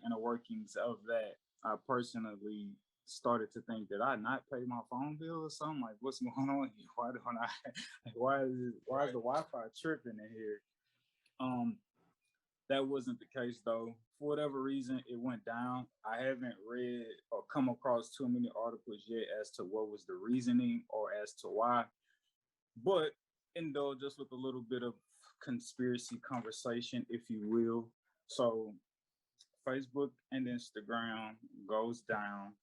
inner workings of that, I personally started to think that I not pay my phone bill or something. Like, what's going on here? Why don't I? Why is Right. the Wi-Fi tripping in here? Um, that wasn't the case though. For whatever reason, it went down. I haven't read or come across too many articles yet as to what was the reasoning or as to why. But indulge us with a little bit of conspiracy conversation, if you will. So Facebook and Instagram goes down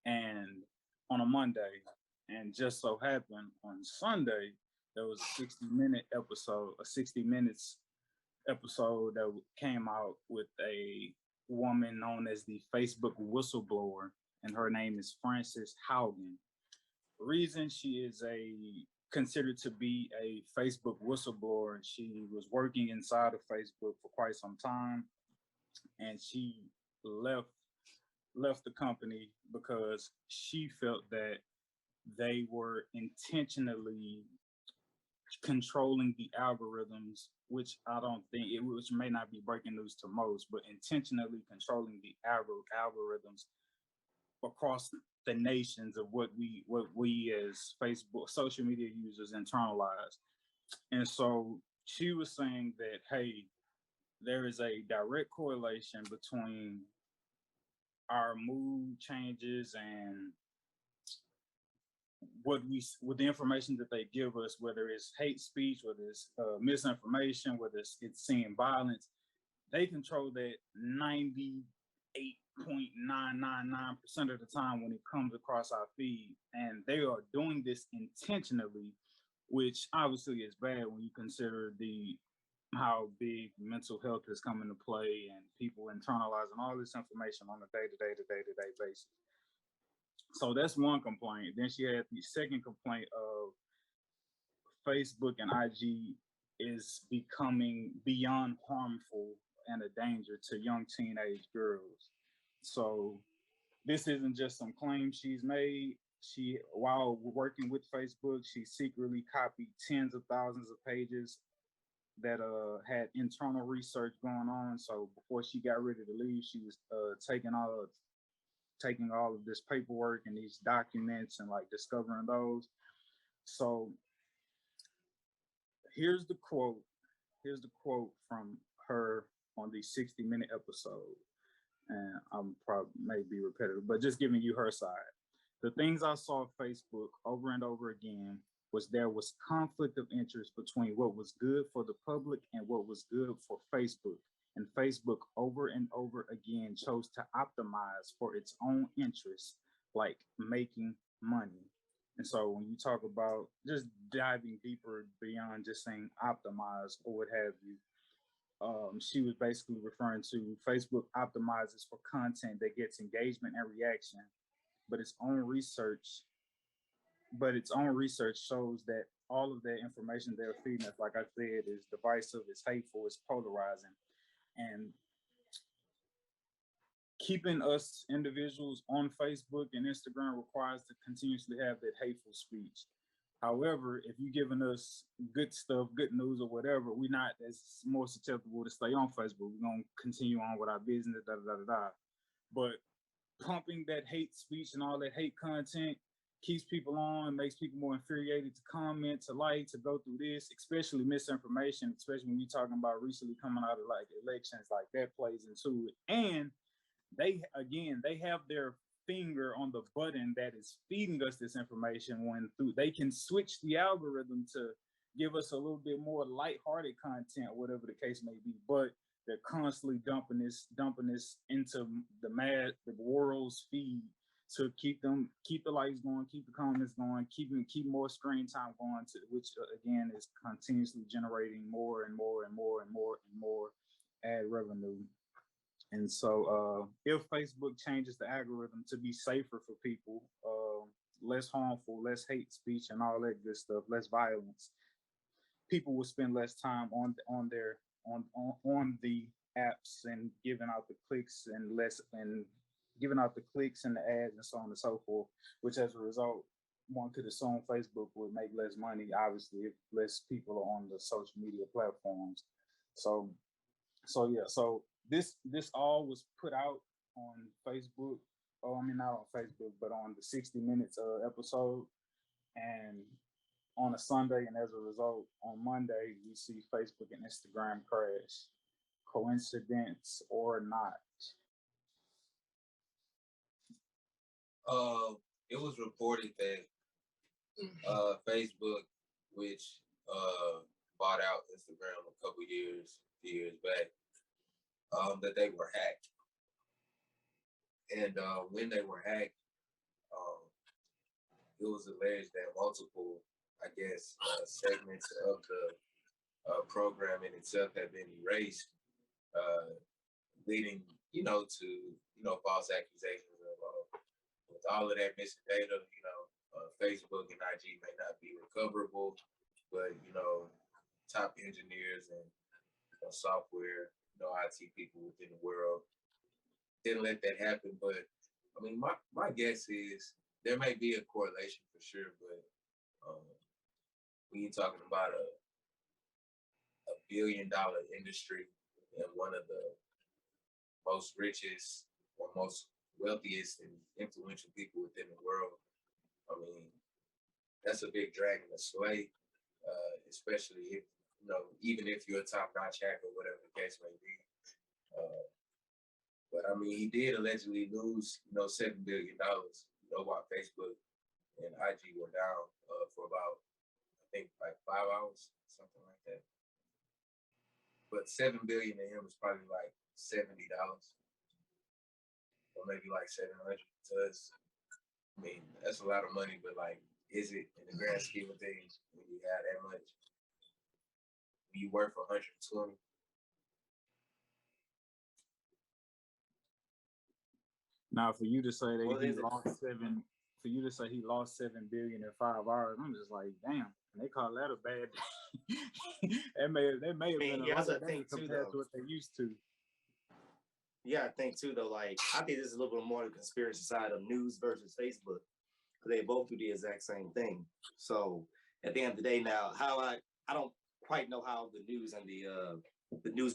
and on a Monday, and just so happened on Sunday there was a 60-minute episode, a 60 minutes episode that came out with a woman known as the Facebook whistleblower, and her name is Frances Haugen. Reason she is a considered to be a Facebook whistleblower. She was working inside of Facebook for quite some time, and she left left the company because she felt that they were intentionally controlling the algorithms, which I don't think it, which may not be breaking news to most, but intentionally controlling the algorithms across the nations of what we as Facebook social media users internalize. And so she was saying that, hey, there is a direct correlation between our mood changes and with the information that they give us, whether it's hate speech, whether it's misinformation, whether it's seeing violence. They control that 98.999% of the time when it comes across our feed, and they are doing this intentionally, which obviously is bad when you consider the how big mental health has come into play and people internalizing all this information on a day-to-day basis. So that's one complaint. Then she had the second complaint of Facebook and IG is becoming beyond harmful and a danger to young teenage girls. So this isn't just some claims she's made. She, while working with Facebook, she secretly copied tens of thousands of pages that had internal research going on. So before she got ready to leave, she was taking all of this paperwork and these documents and like discovering those. So here's the quote. Here's the quote from her on the 60-minute episode. And I'm probably may be repetitive, but just giving you her side. The things I saw on Facebook over and over again was there was conflict of interest between what was good for the public and what was good for Facebook. And Facebook over and over again chose to optimize for its own interests, like making money. And so when you talk about just diving deeper beyond just saying optimize or what have you, she was basically referring to Facebook optimizes for content that gets engagement and reaction, but its own research shows that all of that information they're feeding us, like I said, is divisive, it's hateful, it's polarizing, and keeping us individuals on Facebook and Instagram requires to continuously have that hateful speech. However, if you're giving us good stuff, good news, or whatever, we're not as more susceptible to stay on Facebook. We're gonna continue on with our business, da da da da. But pumping that hate speech and all that hate content keeps people on, makes people more infuriated to comment, to like, to go through this, especially misinformation, especially when you're talking about recently coming out of like elections, like that plays into it. And they have their finger on the button that is feeding us this information when through they can switch the algorithm to give us a little bit more lighthearted content, whatever the case may be. But they're constantly dumping this into the world's feed to keep the likes going, keep the comments going, keep more screen time going, to which again is continuously generating more and more and more and more and more ad revenue. And so, if Facebook changes the algorithm to be safer for people, less harmful, less hate speech, and all that good stuff, less violence, people will spend less time on the apps and giving out the clicks and less and giving out the clicks and the ads and so on and so forth. Which, as a result, one could assume Facebook would make less money, obviously, if less people are on the social media platforms. So, so yeah, so this all was put out on Facebook. Oh, I mean not on Facebook, but on the 60 Minutes episode, and on a Sunday, and as a result, on Monday we see Facebook and Instagram crash. Coincidence or not? It was reported that Facebook, which bought out Instagram a couple years back, that they were hacked. And when they were hacked, um, it was alleged that multiple, I guess, segments of the program in itself had been erased, uh, leading, to false accusations of with all of that missing data. Facebook and IG may not be recoverable, but top engineers and software, IT people within the world didn't let that happen. But I mean, my guess is there may be a correlation for sure, but um, when you're talking about a $1 billion industry and one of the most richest or most wealthiest and influential people within the world, I mean, that's a big drag in the sway, especially if, even if you're a top-notch hacker, whatever the case may be. Uh, but I mean, he did allegedly lose, $7 billion, while Facebook and IG were down for about, I think, like 5 hours, something like that. But 7 billion to him is probably like $70, or maybe like 700 to us. I mean, that's a lot of money, but like, is it in the grand scheme of things when you have that much? When you work for 120? Now, for you to say that Well, he there's a lost seven, for you to say he lost 7 billion in 5 hours, I'm just like, damn. And they call that a bad. They may I have mean, been a here's lot the of thing days too, compared though. to what they used to. Yeah, I think too, though. Like, I think this is a little bit more the conspiracy side of news versus Facebook, because they both do the exact same thing. So at the end of the day, now how I don't quite know how the news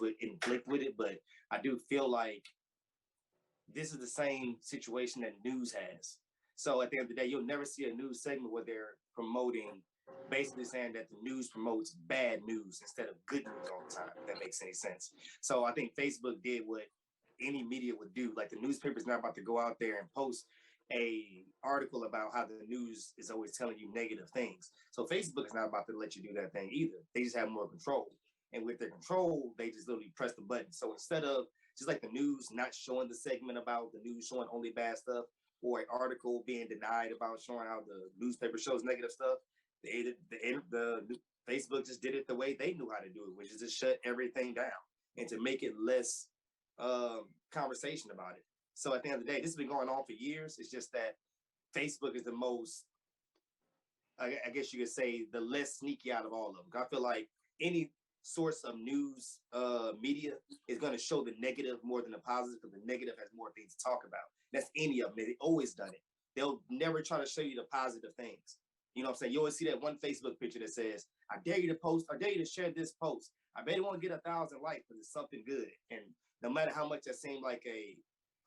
would inflict with it, but I do feel like this is the same situation that news has. So at the end of the day, you'll never see a news segment where they're promoting, basically saying that the news promotes bad news instead of good news all the time, if that makes any sense. So I think Facebook did what any media would do. Like the newspaper's not about to go out there and post a article about how the news is always telling you negative things. So Facebook is not about to let you do that thing either. They just have more control. And with their control, they just literally press the button. So instead of just like the news not showing the segment about the news showing only bad stuff, or an article being denied about showing how the newspaper shows negative stuff, the Facebook just did it the way they knew how to do it, which is to shut everything down and to make it less conversation about it. So at the end of the day, this has been going on for years. It's just that Facebook is the most, I guess you could say, the less sneaky out of all of them. I feel like any source of news media is going to show the negative more than the positive, because the negative has more things to talk about. That's any of them. They've always done it. They'll never try to show you the positive things. You know what I'm saying? You always see that one Facebook picture that says, I dare you to post, I dare you to share this post. I bet it won't get 1,000 likes because it's something good. And no matter how much that seemed like a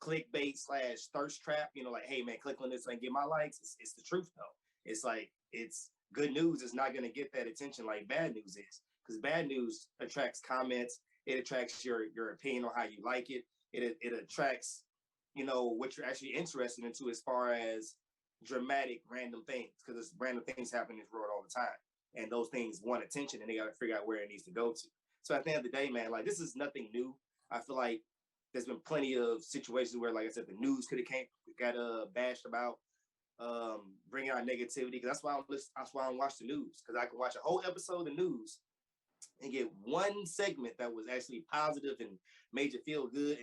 clickbait / thirst trap, like, hey man, click on this and get my likes. It's the truth though. It's like, it's good news is not going to get that attention like bad news is, because bad news attracts comments. It attracts your opinion on how you like it. It attracts, what you're actually interested into as far as dramatic random things, because there's random things happen in this world all the time. And those things want attention and they got to figure out where it needs to go to. So at the end of the day, man, like this is nothing new. I feel like there's been plenty of situations where, like I said, the news could have got bashed about, bringing out negativity. Because that's why I don't watch the news, because I can watch a whole episode of the news and get one segment that was actually positive and made you feel good.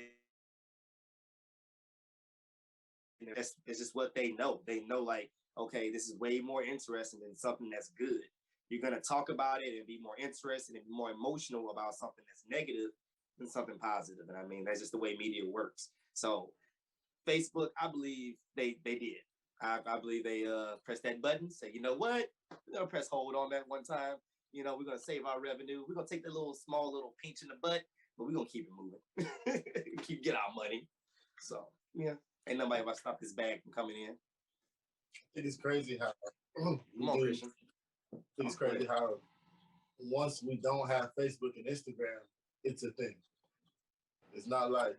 And it's just what they know. They know, like, okay, this is way more interesting than something that's good. You're gonna talk about it and be more interested and be more emotional about something that's negative than something positive. And I mean, that's just the way media works. So Facebook, I believe they did. I believe they pressed that button, say, you know what? We're gonna press hold on that one time. We're gonna save our revenue. We're gonna take the small little pinch in the butt. but we're gonna keep it moving. Keep get our money. So yeah, ain't nobody about to stop this bag from coming in. It is crazy how Come on, Christian. it's crazy how once we don't have Facebook and Instagram, it's a thing. It's not like,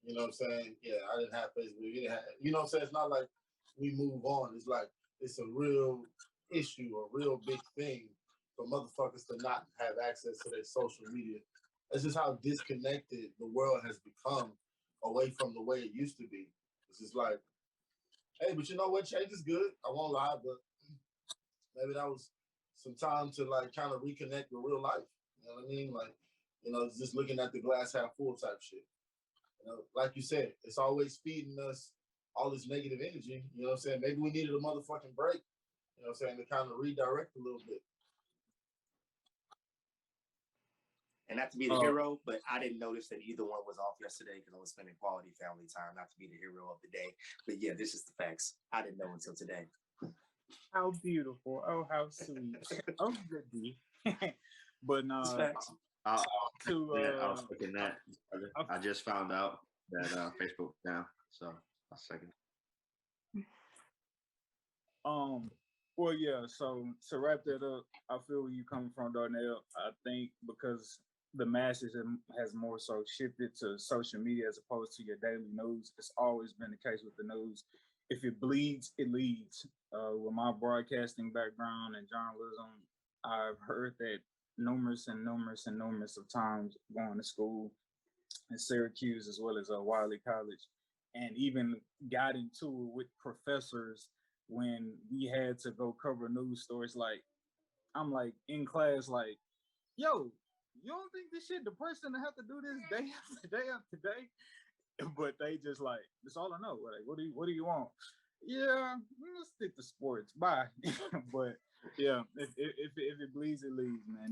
you know what I'm saying? Yeah, I didn't have Facebook. You didn't have, you know what I'm saying? It's not like we move on. It's like it's a real issue, a real big thing for motherfuckers to not have access to their social media. That's just how disconnected the world has become away from the way it used to be. It's just like, hey, but you know what? Change is good. I won't lie, but maybe that was some time to like kind of reconnect with real life. You know what I mean? Like, you know, just looking at the glass half full type shit. You know, like you said, it's always feeding us all this negative energy. You know what I'm saying? Maybe we needed a motherfucking break. You know what I'm saying? To kind of redirect a little bit. And not to be the hero, but I didn't notice that either one was off yesterday because I was spending quality family time. Not to be the hero of the day, but yeah, this is the facts. I didn't know until today. How beautiful! Oh, how sweet! Oh, goody. But no, I was thinking that. I just found out that Facebook now, so I'll second. Well, yeah. So to wrap that up, I feel where you coming from, Darnell. I think because the masses has more so shifted to social media as opposed to your daily news. It's always been the case with the news. If it bleeds, it leads. With my broadcasting background and journalism, I've heard that numerous of times going to school in Syracuse as well as Wiley College, and even got into it with professors when we had to go cover news stories. Like, I'm like in class, like, yo, you don't think this shit depressing to have to do this day after day after day? But they just like, that's all I know. Like, what do you want? Yeah, let's stick to sports. Bye. But yeah, if it bleeds, it leads, man.